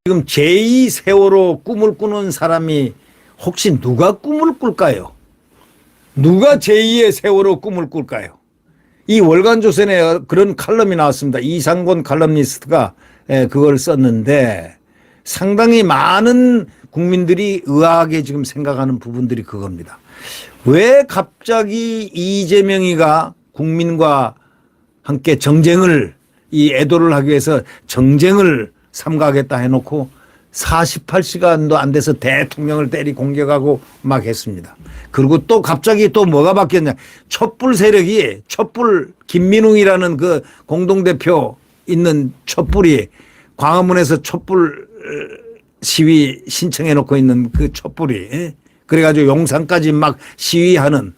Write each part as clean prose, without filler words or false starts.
지금 제2 세월호 꿈을 꾸는 사람이 혹시 누가 꿈을 꿀까요? 누가 제2의 세월호 꿈을 꿀까요? 이 월간조선에 그런 칼럼이 나왔습니다. 이상곤 칼럼니스트가 그걸 썼는데 상당히 많은 국민들이 의아하게 지금 생각하는 부분들이 그겁니다. 왜 갑자기 이재명이가 국민과 함께 정쟁을 이 애도를 하기 위해서 정쟁을 삼가하겠다 해놓고 48시간도 안 돼서 대통령을 때리 공격하고 막 했습니다. 그리고 또 갑자기 또 뭐가 바뀌었냐. 촛불 세력이 촛불 김민웅이라는 그 공동대표 있는 촛불이 광화문에서 촛불 시위 신청해 놓고 있는 그 촛불이 그래가지고 용산까지 막 시위하는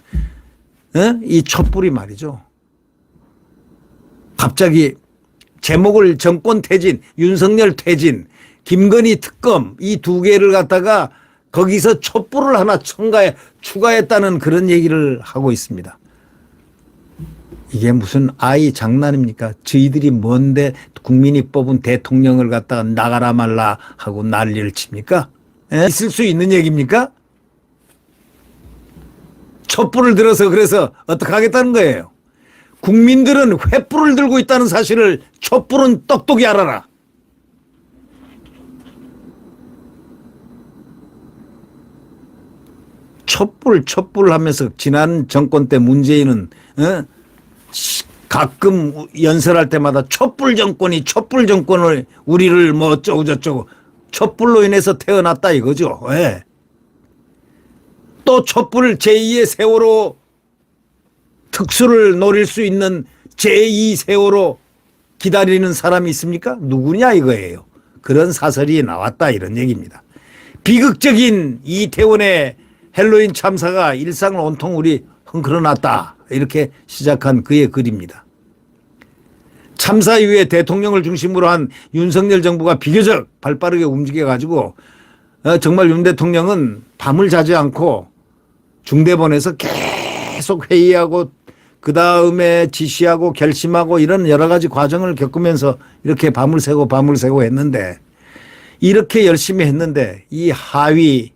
이 촛불이 말이죠. 갑자기 제목을 정권 퇴진, 윤석열 퇴진, 김건희 특검 이 두 개를 갖다가 거기서 촛불을 하나 추가했다는 그런 얘기를 하고 있습니다. 이게 무슨 아이 장난입니까? 저희들이 뭔데 국민이 뽑은 대통령을 갖다가 나가라 말라 하고 난리를 칩니까? 있을 수 있는 얘기입니까? 촛불을 들어서 그래서 어떻게 하겠다는 거예요? 국민들은 횃불을 들고 있다는 사실을 촛불은 똑똑히 알아라. 촛불 하면서 지난 정권 때 문재인은 가끔 연설할 때마다 촛불 정권을 우리를 뭐 어쩌고 저쩌고 촛불로 인해서 태어났다 이거죠. 예. 또 촛불 제2의 세월호 특수를 노릴 수 있는 제2 세월호 기다리는 사람이 있습니까? 누구냐 이거예요. 그런 사설이 나왔다 이런 얘기입니다. 비극적인 이태원의 헬로윈 참사가 일상을 온통 우리 흔들어놨다 이렇게 시작한 그의 글입니다. 참사 이후에 대통령을 중심으로 한 윤석열 정부가 비교적 발빠르게 움직여가지고 정말 윤 대통령은 밤을 자지 않고 중대본에서 계속 회의하고 그 다음에 지시하고 결심하고 이런 여러 가지 과정을 겪으면서 이렇게 밤을 새고 했는데 이렇게 열심히 했는데 이 하위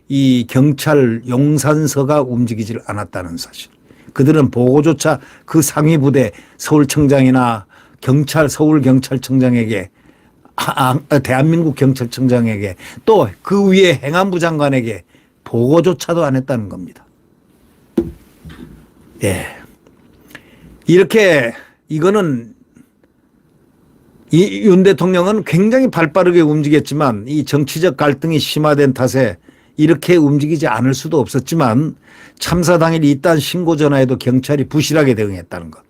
이 경찰 용산서가 움직이질 않았다는 사실. 그들은 보고조차 그 상위 부대 서울청장이나 서울경찰청장에게 대한민국 경찰청장에게 또 그 위에 행안부 장관에게 보고조차도 안 했다는 겁니다. 예. 이렇게 이거는 윤 대통령은 굉장히 발빠르게 움직였지만 이 정치적 갈등이 심화된 탓에 이렇게 움직이지 않을 수도 없었지만 참사 당일 이딴 신고 전화에도 경찰이 부실하게 대응했다는 것.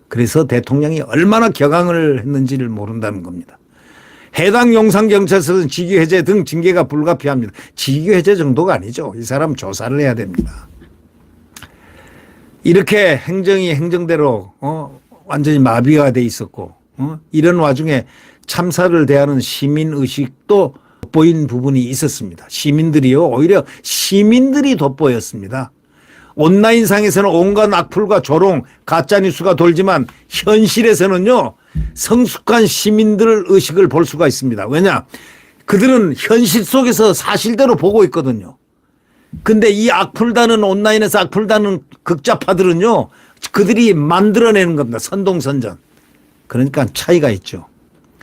그래서 대통령이 얼마나 격앙을 했는지를 모른다는 겁니다. 해당 용산경찰서는 직위 해제 등 징계가 불가피합니다. 직위 해제 정도가 아니죠. 이 사람 조사를 해야 됩니다. 이렇게 행정이 행정대로 완전히 마비가 돼 있었고 이런 와중에 참사를 대하는 시민의식도 돋보인 부분이 있었습니다. 시민들이요. 오히려 시민들이 돋보였습니다. 온라인상에서는 온갖 악플과 조롱, 가짜뉴스가 돌지만 현실에서는요. 성숙한 시민들 의식을 볼 수가 있습니다. 왜냐? 그들은 현실 속에서 사실대로 보고 있거든요. 근데 이 악플다는 온라인에서 악플다는 극좌파들은요. 그들이 만들어내는 겁니다. 선동선전. 그러니까 차이가 있죠.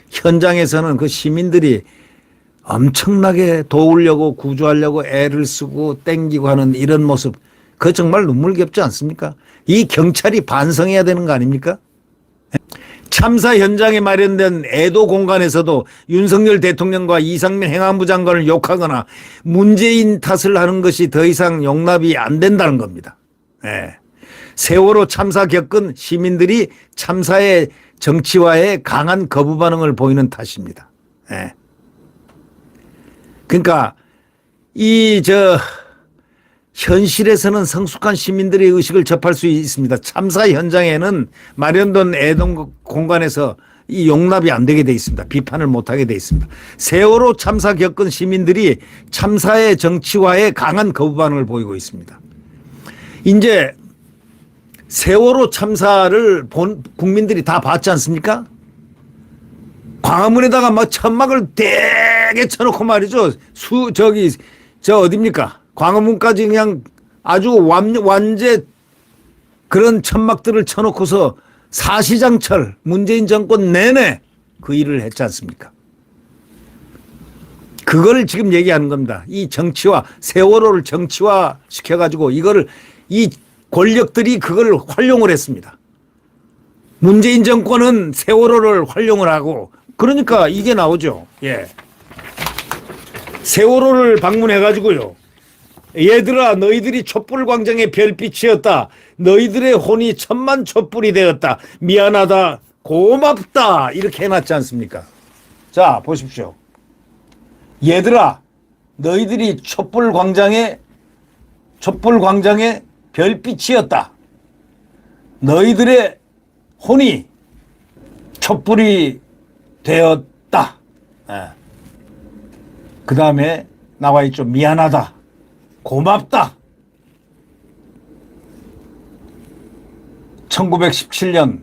현장에서는 그 시민들이 엄청나게 도우려고 구조하려고 애를 쓰고 땡기고 하는 이런 모습 그거 정말 눈물겹지 않습니까? 이 경찰이 반성해야 되는 거 아닙니까? 참사 현장에 마련된 애도 공간에서도 윤석열 대통령과 이상민 행안부 장관을 욕하거나 문재인 탓을 하는 것이 더 이상 용납이 안 된다는 겁니다. 네. 세월호 참사 겪은 시민들이 참사의 정치화에 강한 거부 반응을 보이는 탓입니다. 네. 그러니까 현실에서는 성숙한 시민들의 의식을 접할 수 있습니다. 참사 현장에는 마련된 애동 공간에서 이 용납이 안 되게 돼 있습니다. 비판을 못 하게 돼 있습니다. 세월호 참사 겪은 시민들이 참사의 정치화에 강한 거부 반응을 보이고 있습니다. 이제 세월호 참사를 본 국민들이 다 봤지 않습니까? 광화문에다가 막 천막을 되게 쳐놓고 말이죠. 저 어딥니까? 광화문까지 그냥 아주 완제 그런 천막들을 쳐놓고서 사시장철 문재인 정권 내내 그 일을 했지 않습니까? 그걸 지금 얘기하는 겁니다. 이 정치화, 세월호를 정치화 시켜가지고 이거를 이 권력들이 그걸 활용을 했습니다. 문재인 정권은 세월호를 활용을 하고 그러니까 이게 나오죠. 예. 세월호를 방문해가지고요. 얘들아 너희들이 촛불광장의 별빛이었다. 너희들의 혼이 천만 촛불이 되었다. 미안하다. 고맙다. 이렇게 해놨지 않습니까? 자 보십시오. 얘들아 너희들이 촛불광장의 별빛이었다. 너희들의 혼이 촛불이 되었다. 그 다음에 나와 있죠. 미안하다. 고맙다. 1917년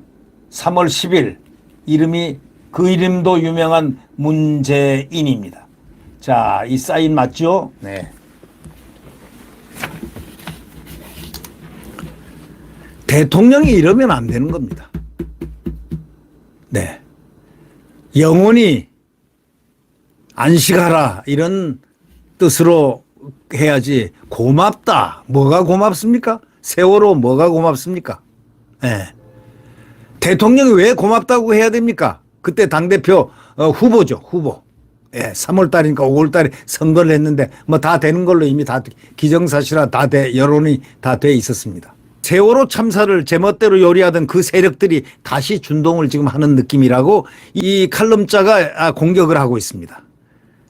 3월 10일 그 이름도 유명한 문재인입니다. 자, 이 사인 맞죠? 네. 대통령이 이러면 안 되는 겁니다. 네. 영원히 안식하라 이런 뜻으로 해야지. 고맙다. 뭐가 고맙습니까? 세월호 뭐가 고맙습니까? 네. 대통령이 왜 고맙다고 해야 됩니까? 그때 당대표 후보죠. 후보. 예, 3월 달이니까 5월 달에 선거를 했는데 뭐 다 되는 걸로 이미 다 기정사실화 여론이 다 돼 있었습니다. 세월호 참사를 제멋대로 요리하던 그 세력들이 다시 준동을 지금 하는 느낌이라고 이 칼럼자가 공격을 하고 있습니다.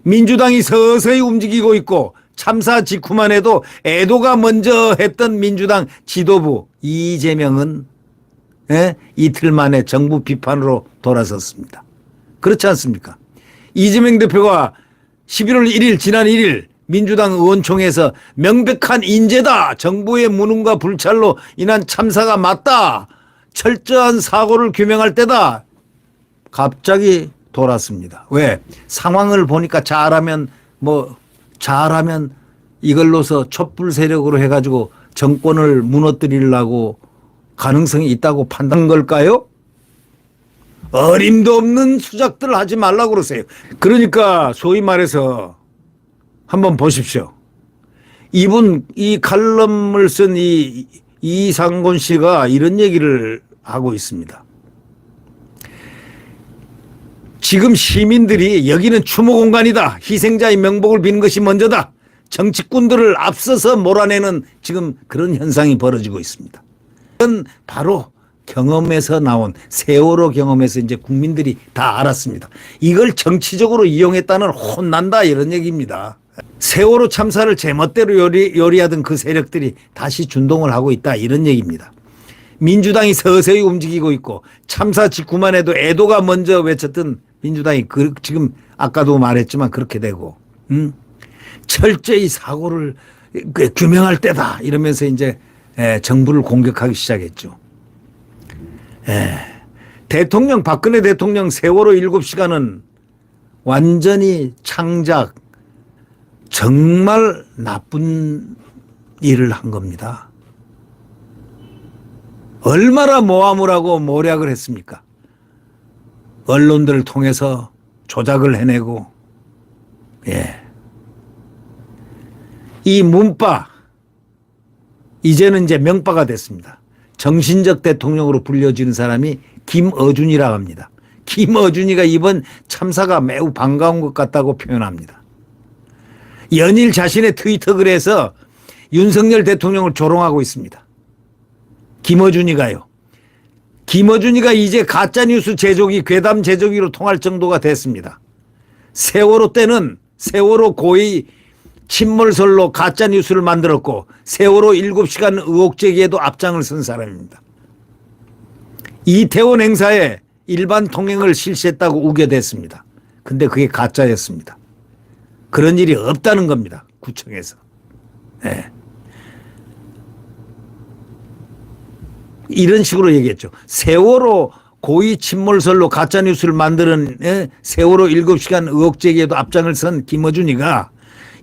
민주당이 서서히 움직이고 있고 참사 직후만 해도 애도가 먼저 했던 민주당 지도부 이재명은 이틀 만에 정부 비판으로 돌아섰습니다. 그렇지 않습니까? 이재명 대표가 11월 1일 지난 1일 민주당 의원총회에서 명백한 인재다. 정부의 무능과 불찰로 인한 참사가 맞다. 철저한 사고를 규명할 때다. 갑자기 돌았습니다. 왜? 상황을 보니까 잘하면 이걸로서 촛불 세력으로 해가지고 정권을 무너뜨리려고 가능성이 있다고 판단한 걸까요? 어림도 없는 수작들을 하지 말라고 그러세요. 그러니까 소위 말해서 한번 보십시오. 이 칼럼을 쓴 이상곤 씨가 이런 얘기를 하고 있습니다. 지금 시민들이 여기는 추모 공간이다. 희생자의 명복을 비는 것이 먼저다. 정치꾼들을 앞서서 몰아내는 지금 그런 현상이 벌어지고 있습니다. 이건 바로 경험에서 나온 세월호 경험에서 이제 국민들이 다 알았습니다. 이걸 정치적으로 이용했다는 혼난다 이런 얘기입니다. 세월호 참사를 제멋대로 요리하던 그 세력들이 다시 준동을 하고 있다 이런 얘기입니다. 민주당이 서서히 움직이고 있고 참사 직후만 해도 애도가 먼저 외쳤던 민주당이 지금 아까도 말했지만 그렇게 되고 철저히 사고를 규명할 때다 이러면서 이제 정부를 공격하기 시작했죠. 대통령 박근혜 대통령 세월호 7시간은 완전히 창작 정말 나쁜 일을 한 겁니다. 얼마나 모함을 하고 모략을 했습니까? 언론들을 통해서 조작을 해내고 이 문바 이제는 이제 명바가 됐습니다. 정신적 대통령으로 불려지는 사람이 김어준이라고 합니다. 김어준이가 이번 참사가 매우 반가운 것 같다고 표현합니다. 연일 자신의 트위터 글에서 윤석열 대통령을 조롱하고 있습니다. 김어준이가요. 김어준이가 이제 가짜뉴스 제조기, 괴담 제조기로 통할 정도가 됐습니다. 세월호 때는 세월호 고의 침몰설로 가짜뉴스를 만들었고 세월호 7시간 의혹 제기에도 앞장을 선 사람입니다. 이태원 행사에 일반 통행을 실시했다고 우겨댔습니다. 근데 그게 가짜였습니다. 그런 일이 없다는 겁니다. 구청에서. 이런 식으로 얘기했죠. 세월호 고의 침몰설로 가짜뉴스를 만드는 세월호 7시간 의혹 제기에도 앞장을 선 김어준이가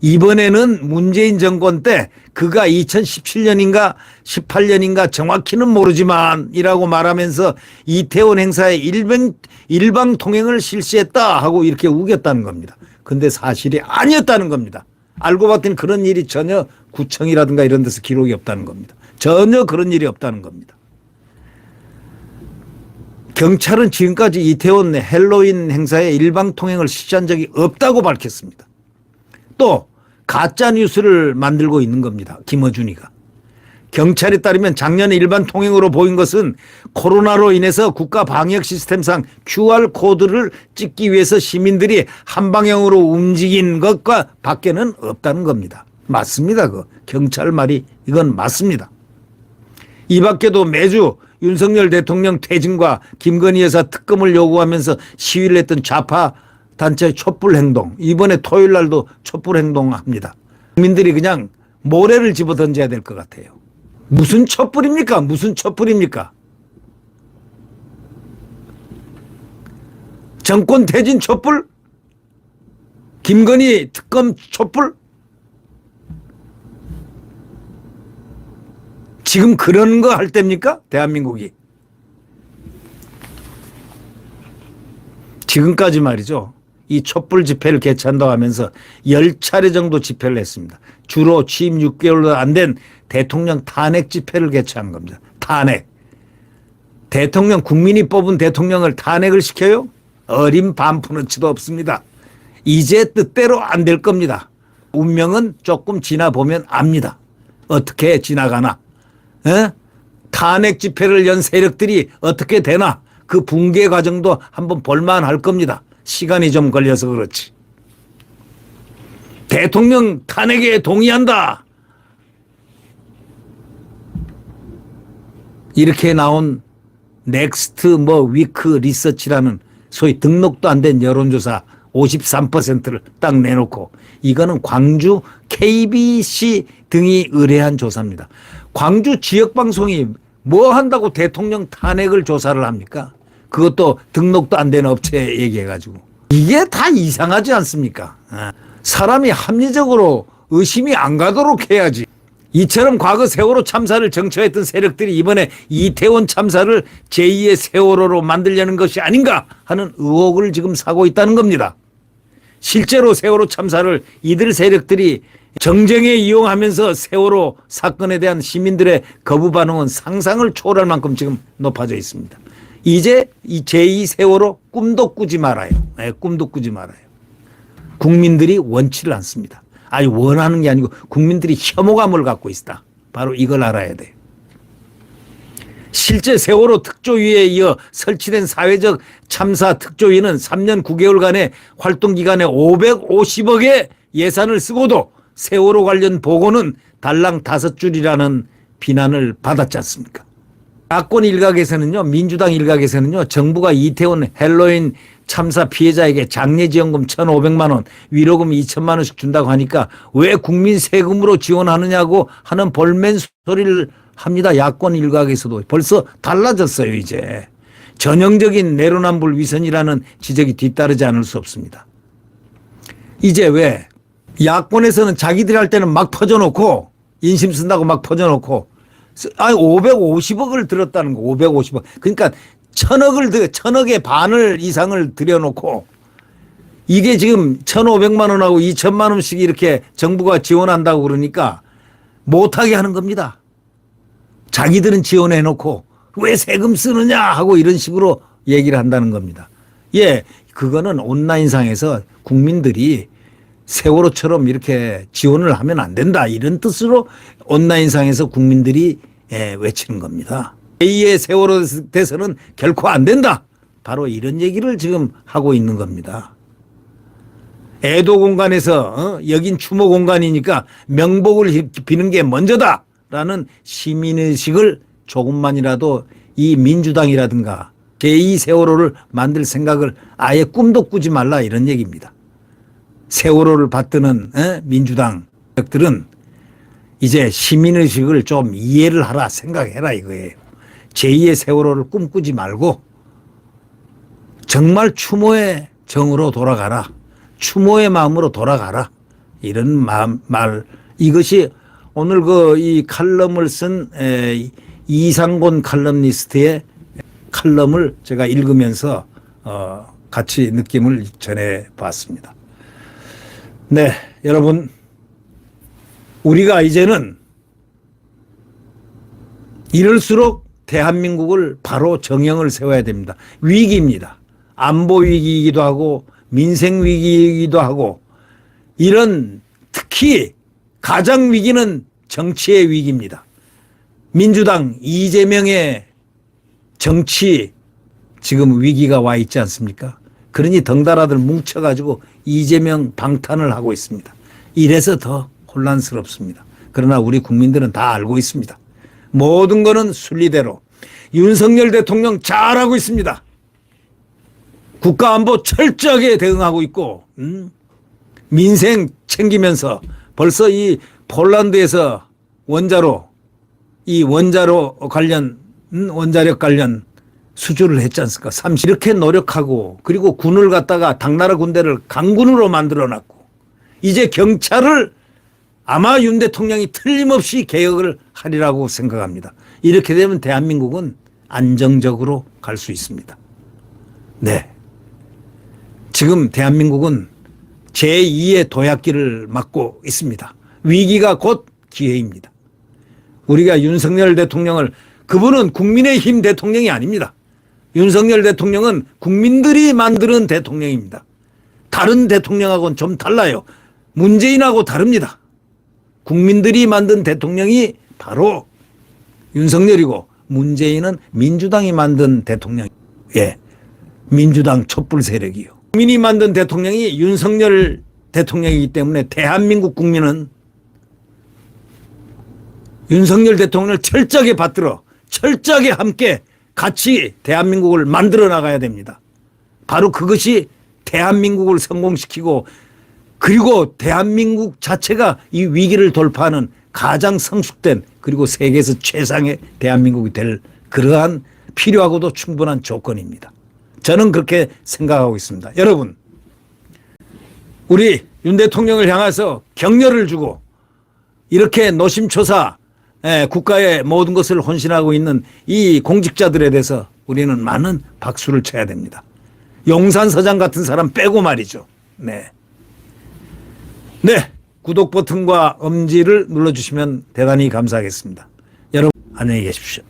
이번에는 문재인 정권 때 그가 2017년인가 18년인가 정확히는 모르지만 이라고 말하면서 이태원 행사에 일방 통행을 실시했다 하고 이렇게 우겼다는 겁니다. 근데 사실이 아니었다는 겁니다. 알고 봤더니 그런 일이 전혀 구청이라든가 이런 데서 기록이 없다는 겁니다. 전혀 그런 일이 없다는 겁니다. 경찰은 지금까지 이태원 헬로윈 행사에 일방 통행을 실시한 적이 없다고 밝혔습니다. 또 가짜 뉴스를 만들고 있는 겁니다. 김어준이가. 경찰에 따르면 작년에 일반 통행으로 보인 것은 코로나로 인해서 국가 방역 시스템상 QR코드를 찍기 위해서 시민들이 한 방향으로 움직인 것과 밖에는 없다는 겁니다. 맞습니다. 그 경찰 말이 이건 맞습니다. 이 밖에도 매주 윤석열 대통령 퇴진과 김건희 여사 특검을 요구하면서 시위를 했던 좌파 단체의 촛불 행동, 이번에 토요일 날도 촛불 행동합니다. 국민들이 그냥 모래를 집어 던져야 될 것 같아요. 무슨 촛불입니까? 무슨 촛불입니까? 정권 퇴진 촛불? 김건희 특검 촛불? 지금 그런 거 할 때입니까? 대한민국이. 지금까지 말이죠. 이 촛불 집회를 개최한다고 하면서 10차례 정도 집회를 했습니다. 주로 취임 6개월도 안 된 대통령 탄핵 집회를 개최한 겁니다. 탄핵. 대통령, 국민이 뽑은 대통령을 탄핵을 시켜요? 어린 반푼어치도 없습니다. 이제 뜻대로 안 될 겁니다. 운명은 조금 지나보면 압니다. 어떻게 지나가나. 탄핵 집회를 연 세력들이 어떻게 되나. 그 붕괴 과정도 한번 볼만할 겁니다. 시간이 좀 걸려서 그렇지. 대통령 탄핵에 동의한다. 이렇게 나온 넥스트 위크 리서치라는 소위 등록도 안 된 여론조사 53%를 딱 내놓고 이거는 광주 KBC 등이 의뢰한 조사입니다. 광주 지역방송이 뭐 한다고 대통령 탄핵을 조사를 합니까? 그것도 등록도 안 된 업체 얘기해가지고. 이게 다 이상하지 않습니까? 사람이 합리적으로 의심이 안 가도록 해야지. 이처럼 과거 세월호 참사를 정처했던 세력들이 이번에 이태원 참사를 제2의 세월호로 만들려는 것이 아닌가 하는 의혹을 지금 사고 있다는 겁니다. 실제로 세월호 참사를 이들 세력들이 정쟁에 이용하면서 세월호 사건에 대한 시민들의 거부 반응은 상상을 초월할 만큼 지금 높아져 있습니다. 이제 이 제2 세월호 꿈도 꾸지 말아요. 네, 꿈도 꾸지 말아요. 국민들이 원치를 않습니다. 아니 원하는 게 아니고 국민들이 혐오감을 갖고 있다. 바로 이걸 알아야 돼요. 실제 세월호 특조위에 이어 설치된 사회적 참사 특조위는 3년 9개월간의 활동 기간에 550억의 예산을 쓰고도 세월호 관련 보고는 달랑 5줄이라는 비난을 받았지 않습니까? 야권 일각에서는요, 민주당 일각에서는요, 정부가 이태원 헬로윈 참사 피해자에게 장례지원금 1,500만 원, 위로금 2천만 원씩 준다고 하니까 왜 국민 세금으로 지원하느냐고 하는 볼멘 소리를 합니다. 야권 일각에서도. 벌써 달라졌어요, 이제. 전형적인 내로남불 위선이라는 지적이 뒤따르지 않을 수 없습니다. 이제 왜 야권에서는 자기들이 할 때는 막 퍼져놓고 인심 쓴다고 막 퍼져놓고 550억을 들었다는 거. 550억. 그러니까 1,000억의 반을 이상을 들여놓고 이게 지금 1,500만 원하고 2천만 원씩 이렇게 정부가 지원한다고 그러니까 못하게 하는 겁니다. 자기들은 지원해놓고 왜 세금 쓰느냐 하고 이런 식으로 얘기를 한다는 겁니다. 예, 그거는 온라인상에서 국민들이 세월호처럼 이렇게 지원을 하면 안 된다 이런 뜻으로 온라인상에서 국민들이 외치는 겁니다. 제2의 세월호 대선은 결코 안 된다. 바로 이런 얘기를 지금 하고 있는 겁니다. 애도 공간에서 여긴 추모 공간이니까 명복을 비는 게 먼저다라는 시민의식을 조금만이라도 이 민주당이라든가 제2 세월호를 만들 생각을 아예 꿈도 꾸지 말라 이런 얘기입니다. 세월호를 받드는 민주당들은 이제 시민의식을 좀 이해를 하라 생각해라 이거예요. 제2의 세월호를 꿈꾸지 말고 정말 추모의 정으로 돌아가라. 추모의 마음으로 돌아가라. 이런 말 이것이 오늘 이 칼럼을 쓴 이상곤 칼럼니스트의 칼럼을 제가 읽으면서 같이 느낌을 전해 봤습니다. 네, 여러분 우리가 이제는 이럴수록 대한민국을 바로 정형을 세워야 됩니다. 위기입니다. 안보 위기이기도 하고 민생 위기이기도 하고 이런 특히 가장 위기는 정치의 위기입니다. 민주당 이재명의 정치 지금 위기가 와 있지 않습니까? 그러니 덩달아들 뭉쳐가지고 이재명 방탄을 하고 있습니다. 이래서 더 혼란스럽습니다. 그러나 우리 국민들은 다 알고 있습니다. 모든 거는 순리대로 윤석열 대통령 잘하고 있습니다. 국가안보 철저하게 대응하고 있고 민생 챙기면서 벌써 이 폴란드에서 원자력 관련 수주를 했지 않습니까? 이렇게 노력하고 그리고 군을 갖다가 당나라 군대를 강군으로 만들어놨고 이제 경찰을 아마 윤 대통령이 틀림없이 개혁을 하리라고 생각합니다. 이렇게 되면 대한민국은 안정적으로 갈 수 있습니다. 네. 지금 대한민국은 제2의 도약기를 맞고 있습니다. 위기가 곧 기회입니다. 우리가 윤석열 대통령을 그분은 국민의힘 대통령이 아닙니다. 윤석열 대통령은 국민들이 만드는 대통령입니다. 다른 대통령하고는 좀 달라요. 문재인하고 다릅니다. 국민들이 만든 대통령이 바로 윤석열이고 문재인은 민주당이 만든 대통령. 예, 민주당 촛불 세력이요. 국민이 만든 대통령이 윤석열 대통령이기 때문에 대한민국 국민은 윤석열 대통령을 철저하게 받들어 철저하게 함께 같이 대한민국을 만들어 나가야 됩니다. 바로 그것이 대한민국을 성공시키고 그리고 대한민국 자체가 이 위기를 돌파하는 가장 성숙된 그리고 세계에서 최상의 대한민국이 될 그러한 필요하고도 충분한 조건입니다. 저는 그렇게 생각하고 있습니다. 여러분, 우리 윤 대통령을 향해서 격려를 주고 이렇게 노심초사 국가의 모든 것을 헌신하고 있는 이 공직자들에 대해서 우리는 많은 박수를 쳐야 됩니다. 용산서장 같은 사람 빼고 말이죠. 네. 구독 버튼과 엄지를 눌러주시면 대단히 감사하겠습니다. 여러분 안녕히 계십시오.